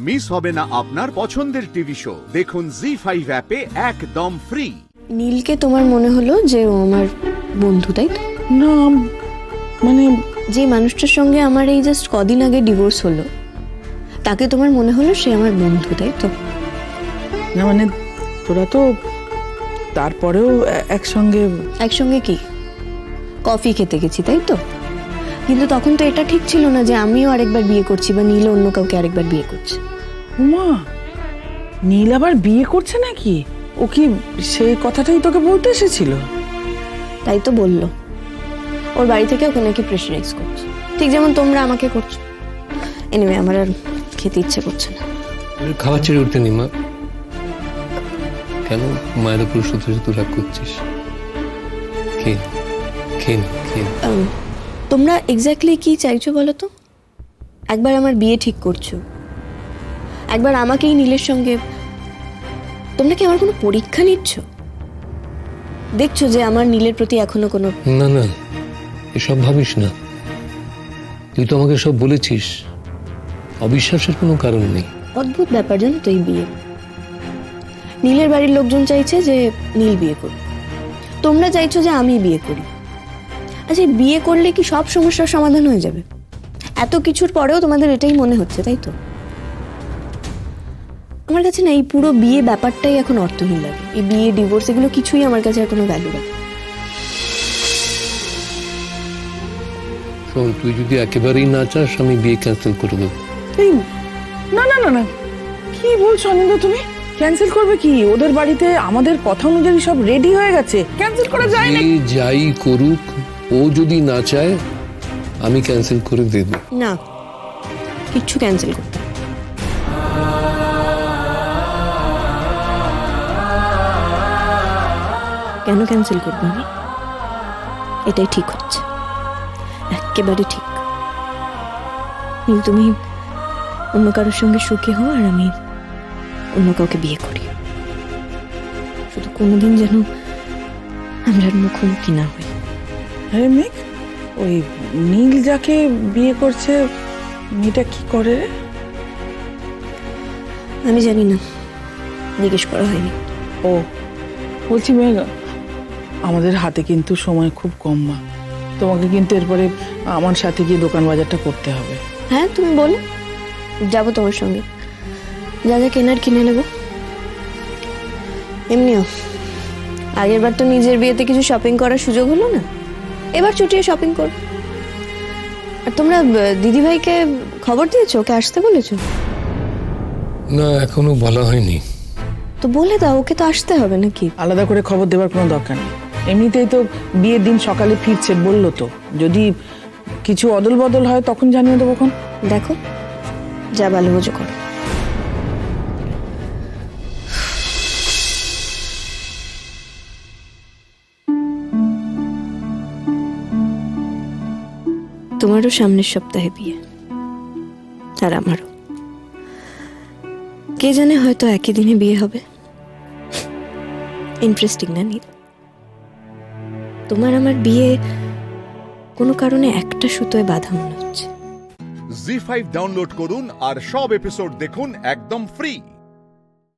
Miss হবে না আপনার পছন্দের টিভি শো। দেখুন জি5 অ্যাপে একদম ফ্রি। নীলকে তোমার মনে হলো যে ও আমার বন্ধু, তাই তো? না মানে যে মানুষটার সঙ্গে আমার এই জাস্ট কদিন আগে ডিভোর্স হলো, তাকে তোমার মনে হলো সে আমার বন্ধু, তাই তো? না মানে তোরা তো তারপরেও একসঙ্গে একসঙ্গে কি কফি খেতে গেছি, তাই তো? কিন্তু তখন তো এটা ঠিক ছিল না যে আমিও আরেকবার বিয়ে করছি বা নীল অন্য কাউকে আরেকবার বিয়ে করছে। উমা, নীল আবার বিয়ে করছে নাকি? ও কি সেই কথাটাই তোকে বলতে এসেছিল? তাই তো বললো, ওর বাড়ি থেকে ওকে নাকি প্রেশারাইজ করছে, ঠিক যেমন তোমরা আমাকে করছো। এনিওয়ে, আমার আর খেতে ইচ্ছে করছে না। খাবার ছেড়ে উঠতে নি মা, কেন মায়ের উপর শুধু শুধু রাগ করছিস? খেয়ে খেয়ে খেয়ে তোমরা এক্স্যাক্টলি কি চাইছো বলো তো? একবার আমার বিয়ে ঠিক করছো, একবার আমাকেই নীলের সঙ্গে। তোমরা কি আমার কোনো পরীক্ষা নিচ্ছ? দেখছো যে আমার নীলের প্রতি এখনো কোনো... না না, এসব ভাবিস না। তুই তো আমাকে সব বলেছিস, অবিশ্বাসের কোনো কারণ নেই। অদ্ভুত ব্যাপার জানো তো এই বিয়ে। নীলের বাড়ির লোকজন চাইছে যে নীল বিয়ে করুক, তোমরা চাইছো যে আমি বিয়ে করি। আচ্ছা, বিয়ে করলে কি সব সমস্যার সমাধান হয়ে যাবে? এত কিছুর পরেও তোমাদের এটাই মনে হচ্ছে, তাই তো? আমার কাছে না এই পুরো বিয়ে ব্যাপারটাই এখন অর্থহীন লাগে। এই বিয়ে, ডিভোর্স, এগুলো কিছুই আমার কাছে আর কোনো ভ্যালু রাখে। শোন, তুই যদি একেবারেই না চাস আমি বিয়ে ক্যান্সেল করে দেবো। এই, না না না না, কি বলছো আনন্দ তুমি? ক্যান্সেল করবে কি? ওদের বাড়িতে আমাদের কথা অনুযায়ী সব রেডি হয়ে গেছে, ক্যান্সেল করা যায় না। যে যাই করুক, ও যদি না চায় আমি ক্যান্সেল করে দেব। না, কিচ্ছু ক্যান্সেল করতে হবে। কেন ক্যান্সেল করবো আমি? এটাই ঠিক হচ্ছে, একেবারে ঠিক। নীল, তুমি অন্য কারোর সঙ্গে সুখী হও আর আমি অন্য কাউকে বিয়ে করি। শুধু কোনোদিন যেন আমরা মুখোমুখি না হই। আরে মেঘ, ওই নীল যাকে বিয়ে করছে মেয়েটা কি করে রে? আমি জানি না, জিজ্ঞেস করা হয়নি। ও, বলছি মেঘ, আমাদের হাতে কিন্তু সময় খুব কম মা। তোমাকে কিন্তু এরপরে আমার সাথে গিয়ে দোকান বাজারটা করতে হবে। হ্যাঁ, তুমি বলো, যাবো তোমার সঙ্গে। যা যা কেনার কিনে নেবো। এমনিও আগের বার তো নিজের বিয়েতে কিছু শপিং করার সুযোগ হলো না, এবার চুটিয়ে শপিং করো। আর তোমরা দিদিভাইকে খবর দিয়েছো? ওকে আসতে বলেছো? না, এখনো বলা হয়নি। তো বলে দাও, ওকে তো আসতে হবে নাকি? আলাদা করে খবর দেওয়ার কোনো দরকার নেই। এমনিতেই তো বিয়ের দিন সকালে ফিরছে বললো তো, যদি কিছু অদল বদল হয় তখন জানিয়ে দেবো। কোন দেখো, যা ভালো বোঝো করো। তোমারও সামনের সপ্তাহে বিয়ে, আর আমারও। কে জানে, হয়তো একই দিনে বিয়ে হবে। ইন্টারেস্টিং না নীল? তোমার আমার বিয়ে কোনো কারণে একটা সুতোয় বাঁধা মনে হচ্ছে। জি5 ডাউনলোড করুন আর সব এপিসোড দেখুন একদম ফ্রি।